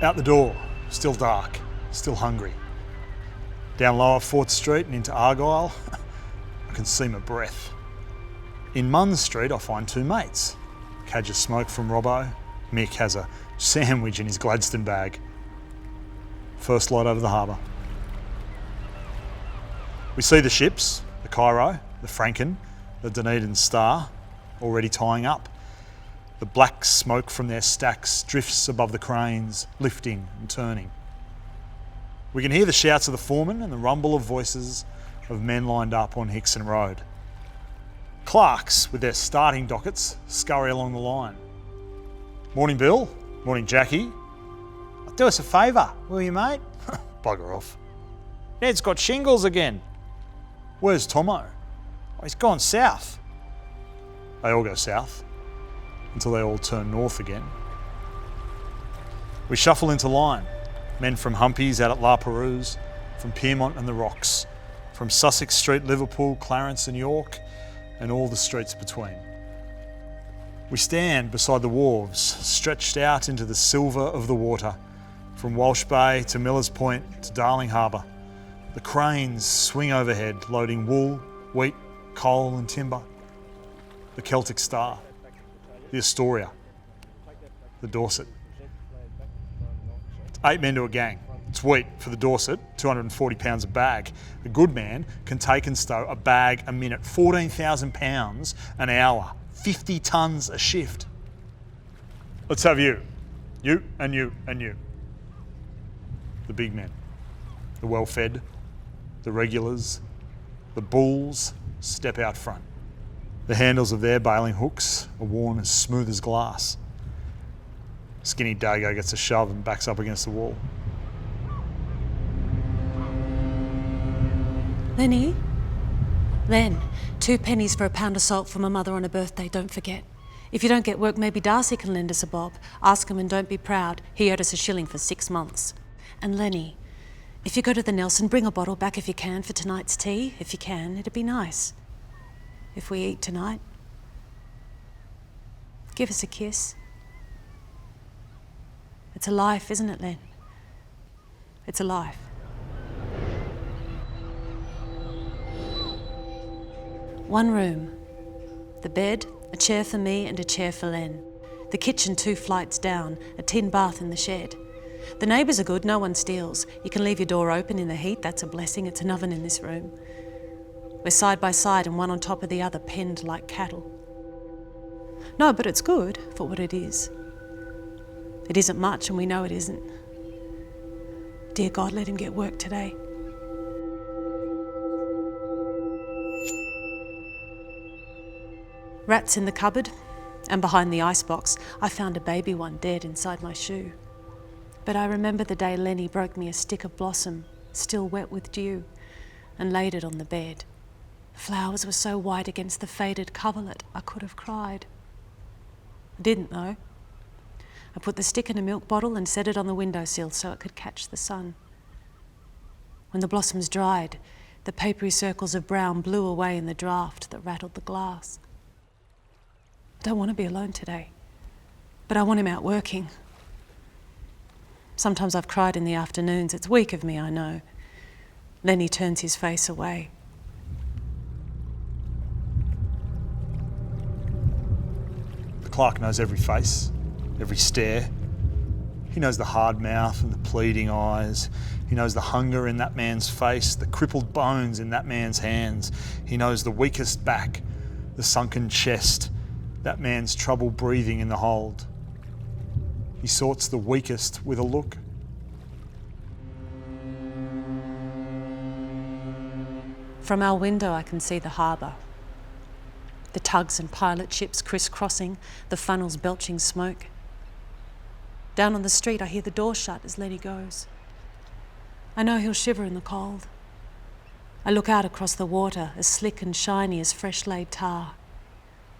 Out the door, still dark, still hungry. Down Lower 4th Street and into Argyle, I can see my breath. In Munn Street, I find two mates. Cadge a smoke from Robbo. Mick has a sandwich in his Gladstone bag. First light over the harbour. We see the ships, the Cairo, the Franken, the Dunedin Star, already tying up. The black smoke from their stacks drifts above the cranes, lifting and turning. We can hear the shouts of the foreman and the rumble of voices of men lined up on Hickson Road. Clerks with their starting dockets scurry along the line. Morning, Bill. Morning, Jackie. Do us a favour, will you, mate? Bugger off. Ned's got shingles again. Where's Tomo? Oh, he's gone south. They all go south, until they all turn north again. We shuffle into line. Men from Humpy's out at La Perouse, from Piermont and the Rocks, from Sussex Street, Liverpool, Clarence and York, and all the streets between. We stand beside the wharves, stretched out into the silver of the water, from Walsh Bay to Millers Point to Darling Harbour. The cranes swing overhead, loading wool, wheat, coal and timber. The Celtic Star, the Astoria, the Dorset. It's 8 men to a gang. It's wheat for the Dorset, 240 pounds a bag. A good man can take and stow a bag a minute, 14,000 pounds an hour, 50 tonnes a shift. Let's have you. You and you and you. The big men, the well-fed, the regulars, the bulls step out front. The handles of their bailing hooks are worn as smooth as glass. Skinny Dago gets a shove and backs up against the wall. Lenny? Len, 2 pennies for a pound of salt for my mother on her birthday, don't forget. If you don't get work, maybe Darcy can lend us a bob. Ask him and don't be proud. He owed us a shilling for 6 months. And Lenny, if you go to the Nelson, bring a bottle back if you can for tonight's tea. If you can, it'd be nice. If we eat tonight. Give us a kiss. It's a life, isn't it, Len? It's a life. One room. The bed, a chair for me and a chair for Len. The kitchen 2 flights down, a tin bath in the shed. The neighbours are good, no one steals. You can leave your door open in the heat, that's a blessing. It's an oven in this room. We're side by side and one on top of the other, penned like cattle. No, but it's good for what it is. It isn't much and we know it isn't. Dear God, let him get work today. Rats in the cupboard, and behind the icebox, I found a baby one dead inside my shoe. But I remember the day Lenny broke me a stick of blossom, still wet with dew, and laid it on the bed. The flowers were so white against the faded coverlet, I could have cried. I didn't though. I put the stick in a milk bottle and set it on the windowsill so it could catch the sun. When the blossoms dried, the papery circles of brown blew away in the draught that rattled the glass. I don't want to be alone today, but I want him out working. Sometimes I've cried in the afternoons. It's weak of me, I know. Lenny turns his face away. The clerk knows every face, every stare. He knows the hard mouth and the pleading eyes. He knows the hunger in that man's face, the crippled bones in that man's hands. He knows the weakest back, the sunken chest, that man's trouble breathing in the hold. He sorts the weakest with a look. From our window I can see the harbour. The tugs and pilot ships crisscrossing, the funnels belching smoke. Down on the street I hear the door shut as Lenny goes. I know he'll shiver in the cold. I look out across the water, as slick and shiny as fresh laid tar.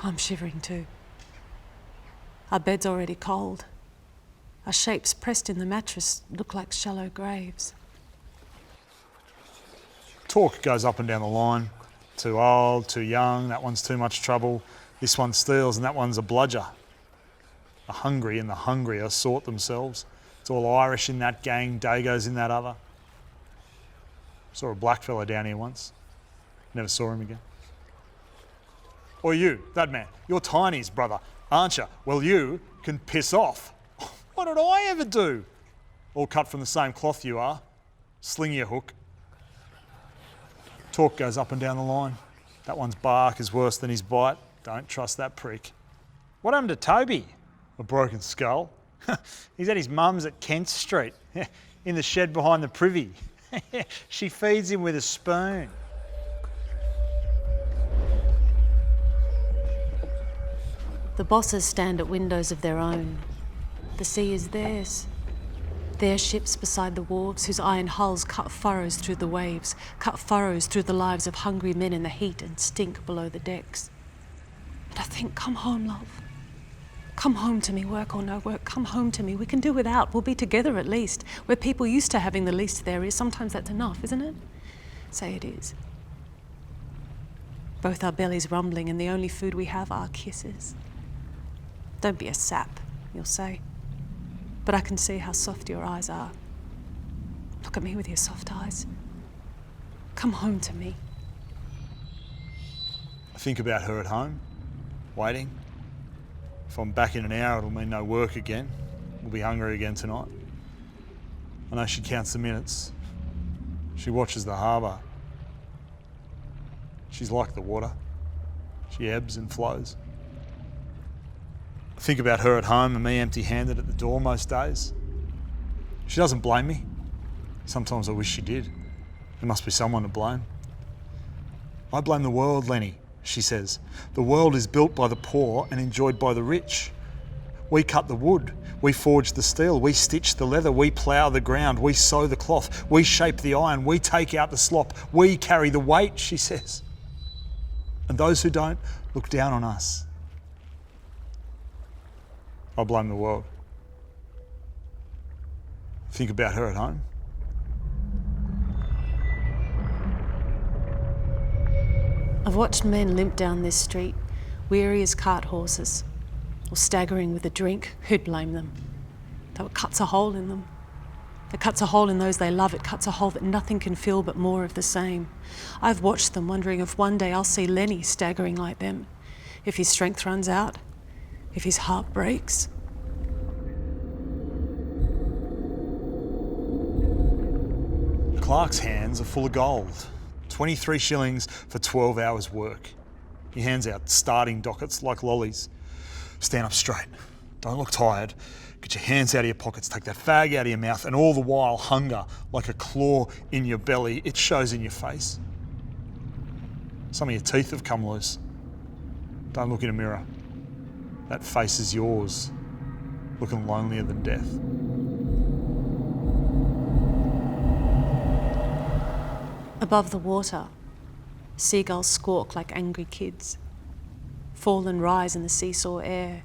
I'm shivering too. Our bed's already cold. Our shapes pressed in the mattress look like shallow graves. Talk goes up and down the line. Too old, too young, that one's too much trouble. This one steals and that one's a bludger. The hungry and the hungrier sort themselves. It's all Irish in that gang, Dago's in that other. Saw a black fella down here once. Never saw him again. Or you, that man, you're Tiny's brother, aren't you? Well, you can piss off. What did I ever do? All cut from the same cloth you are. Sling your hook. Talk goes up and down the line. That one's bark is worse than his bite. Don't trust that prick. What happened to Toby? A broken skull. He's at his mum's at Kent Street, in the shed behind the privy. She feeds him with a spoon. The bosses stand at windows of their own. The sea is theirs. Their ships beside the wharves whose iron hulls cut furrows through the waves, cut furrows through the lives of hungry men in the heat and stink below the decks. And I think, come home, love. Come home to me, work or no work, come home to me. We can do without, we'll be together at least. We're people used to having the least there is. Sometimes that's enough, isn't it? Say it is. Both our bellies rumbling and the only food we have are kisses. Don't be a sap, you'll say. But I can see how soft your eyes are. Look at me with your soft eyes. Come home to me. I think about her at home, waiting. If I'm back in an hour, it'll mean no work again. We'll be hungry again tonight. I know she counts the minutes. She watches the harbour. She's like the water. She ebbs and flows. I think about her at home and me empty-handed at the door most days. She doesn't blame me. Sometimes I wish she did. There must be someone to blame. I blame the world, Lenny, she says. The world is built by the poor and enjoyed by the rich. We cut the wood, we forge the steel, we stitch the leather, we plough the ground, we sew the cloth, we shape the iron, we take out the slop, we carry the weight, she says. And those who don't look down on us. I blame the world. Think about her at home. I've watched men limp down this street, weary as cart horses, or staggering with a drink. Who'd blame them? Though it cuts a hole in them. It cuts a hole in those they love. It cuts a hole that nothing can fill but more of the same. I've watched them, wondering if one day I'll see Lenny staggering like them, if his strength runs out, if his heart breaks. Clark's hands are full of gold. 23 shillings for 12 hours work. He hands out starting dockets like lollies. Stand up straight. Don't look tired. Get your hands out of your pockets, take that fag out of your mouth, and all the while hunger, like a claw in your belly, it shows in your face. Some of your teeth have come loose. Don't look in a mirror. That face is yours, looking lonelier than death. Above the water, seagulls squawk like angry kids. Fall and rise in the seesaw air.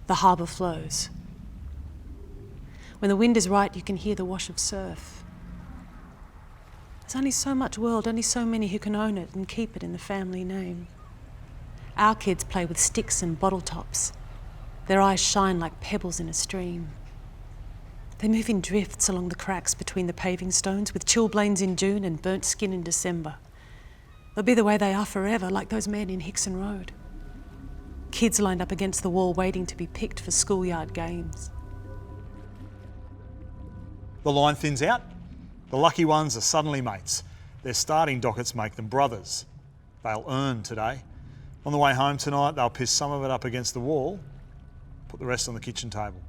The harbour flows. When the wind is right, you can hear the wash of surf. There's only so much world, only so many who can own it and keep it in the family name. Our kids play with sticks and bottle tops. Their eyes shine like pebbles in a stream. They move in drifts along the cracks between the paving stones with chilblains in June and burnt skin in December. They'll be the way they are forever, like those men in Hickson Road. Kids lined up against the wall waiting to be picked for schoolyard games. The line thins out. The lucky ones are suddenly mates. Their starting dockets make them brothers. They'll earn today. On the way home tonight, they'll piss some of it up against the wall, put the rest on the kitchen table.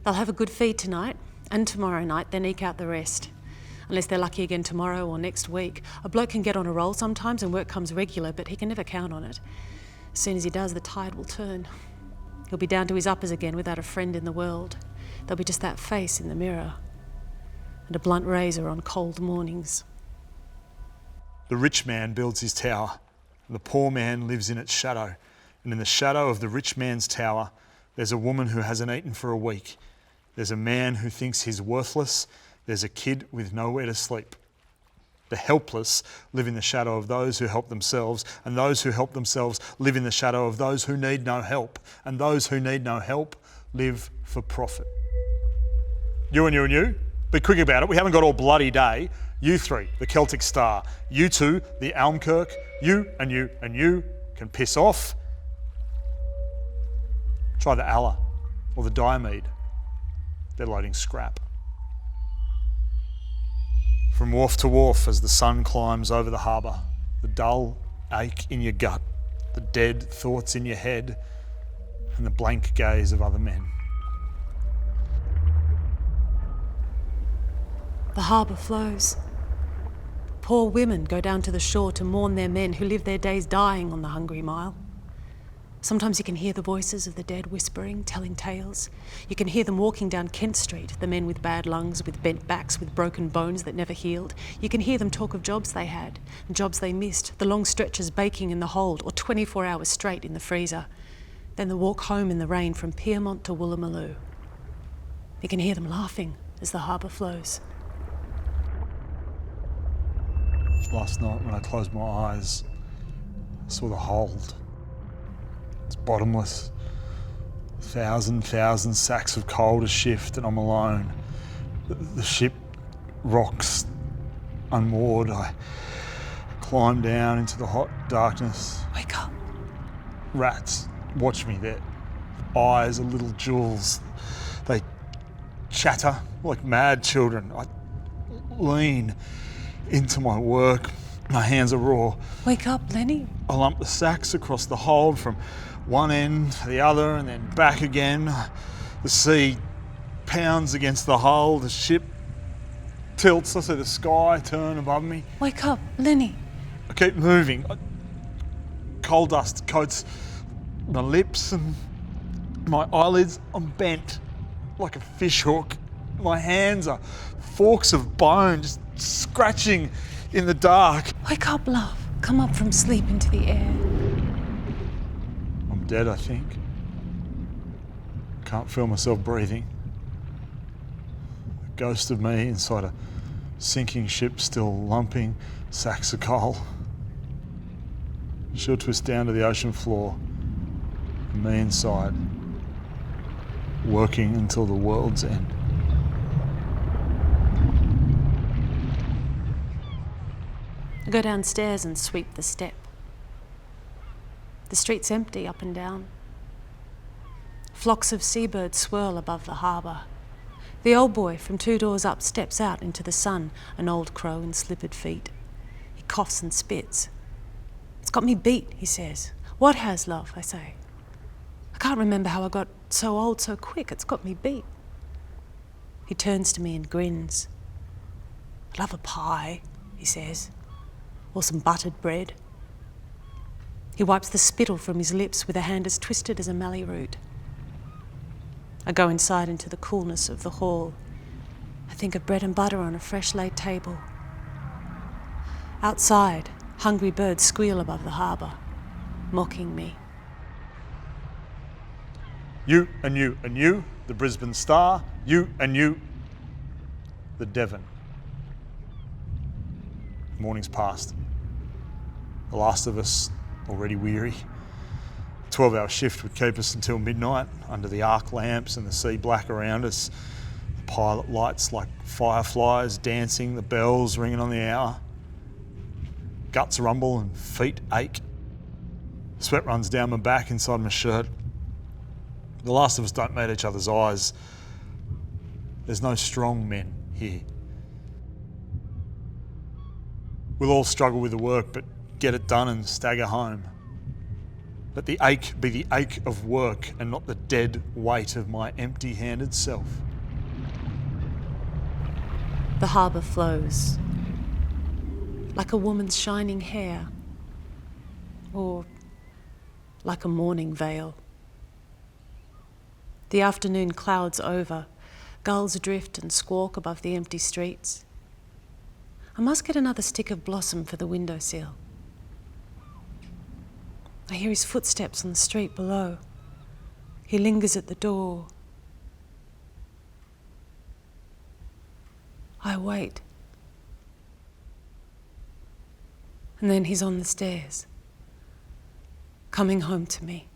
They'll have a good feed tonight and tomorrow night, then eke out the rest. Unless they're lucky again tomorrow or next week. A bloke can get on a roll sometimes and work comes regular, but he can never count on it. As soon as he does, the tide will turn. He'll be down to his uppers again without a friend in the world. There'll be just that face in the mirror and a blunt razor on cold mornings. The rich man builds his tower, and the poor man lives in its shadow. And in the shadow of the rich man's tower, there's a woman who hasn't eaten for a week. There's a man who thinks he's worthless. There's a kid with nowhere to sleep. The helpless live in the shadow of those who help themselves, and those who help themselves live in the shadow of those who need no help, and those who need no help live for profit. You and you and you. Be quick about it. We haven't got all bloody day. You three, the Celtic Star. You two, the Almkirk. You and you and you can piss off. Try the Allah or the Diomede. They're loading scrap. From wharf to wharf as the sun climbs over the harbour, the dull ache in your gut, the dead thoughts in your head, and the blank gaze of other men. The harbour flows. Poor women go down to the shore to mourn their men who live their days dying on the hungry mile. Sometimes you can hear the voices of the dead whispering, telling tales. You can hear them walking down Kent Street, the men with bad lungs, with bent backs, with broken bones that never healed. You can hear them talk of jobs they had, and jobs they missed, the long stretches baking in the hold, or 24 hours straight in the freezer. Then the walk home in the rain from Piermont to Woolloomooloo. You can hear them laughing as the harbour flows. Last night when I closed my eyes, I saw the hold. It's bottomless. 1,000 sacks of coal to shift and I'm alone. The ship rocks unmoored. I climb down into the hot darkness. Wake up. Rats watch me. Their eyes are little jewels. They chatter like mad children. I lean into my work. My hands are raw. Wake up, Lenny. I lump the sacks across the hold from one end to the other and then back again. The sea pounds against the hull. The ship tilts. I see the sky turn above me. Wake up, Lenny. I keep moving. Coal dust coats my lips and my eyelids. I'm bent like a fish hook. My hands are forks of bone just scratching in the dark. Wake up, love. Come up from sleep into the air. I'm dead, I think. Can't feel myself breathing. The ghost of me inside a sinking ship still lumping sacks of coal. She'll twist down to the ocean floor, and me inside, working until the world's end. I go downstairs and sweep the step. The street's empty up and down. Flocks of seabirds swirl above the harbour. The old boy from 2 doors up steps out into the sun, an old crow in slippered feet. He coughs and spits. It's got me beat, he says. What has, love? I say. I can't remember how I got so old so quick. It's got me beat. He turns to me and grins. I'd love a pie, he says. Or some buttered bread. He wipes the spittle from his lips with a hand as twisted as a mallee root. I go inside into the coolness of the hall. I think of bread and butter on a fresh laid table. Outside, hungry birds squeal above the harbour, mocking me. You and you and you, the Brisbane Star. You and you, the Devon. Morning's past. The last of us already weary. 12-hour shift would keep us until midnight under the arc lamps and the sea black around us. The pilot lights like fireflies dancing, the bells ringing on the hour. Guts rumble and feet ache. Sweat runs down my back inside my shirt. The last of us don't meet each other's eyes. There's no strong men here. We'll all struggle with the work, but get it done and stagger home. Let the ache be the ache of work and not the dead weight of my empty-handed self. The harbour flows, like a woman's shining hair, or like a mourning veil. The afternoon clouds over, gulls drift and squawk above the empty streets. I must get another stick of blossom for the windowsill. I hear his footsteps on the street below. He lingers at the door. I wait. And then he's on the stairs, coming home to me.